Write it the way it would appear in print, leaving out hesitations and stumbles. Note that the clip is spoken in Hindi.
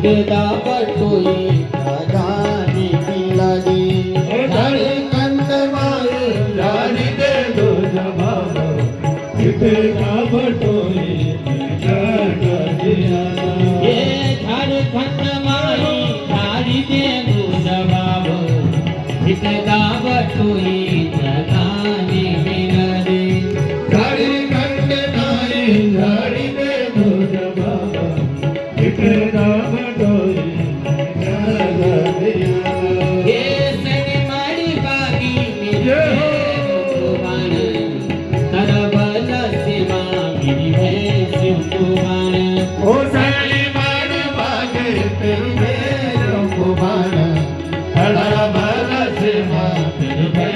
हिकदा बटोई रानी पिलाड़ी कंद माए जानी दे दो जवाब हिकदा बटोई ये झारखंड माई जानी दे दो जवाब हिकदा बटोई रानी पिलाड़ी झारखंड माए जानी दे दो जवाब हिकदा बटोई ये सनी मारी बागी मेरे भगवान तरबल सेवा मेरी है शिव कुमार ओ साली मार बागे तेरे भगवान तरबल सेवा मेरी है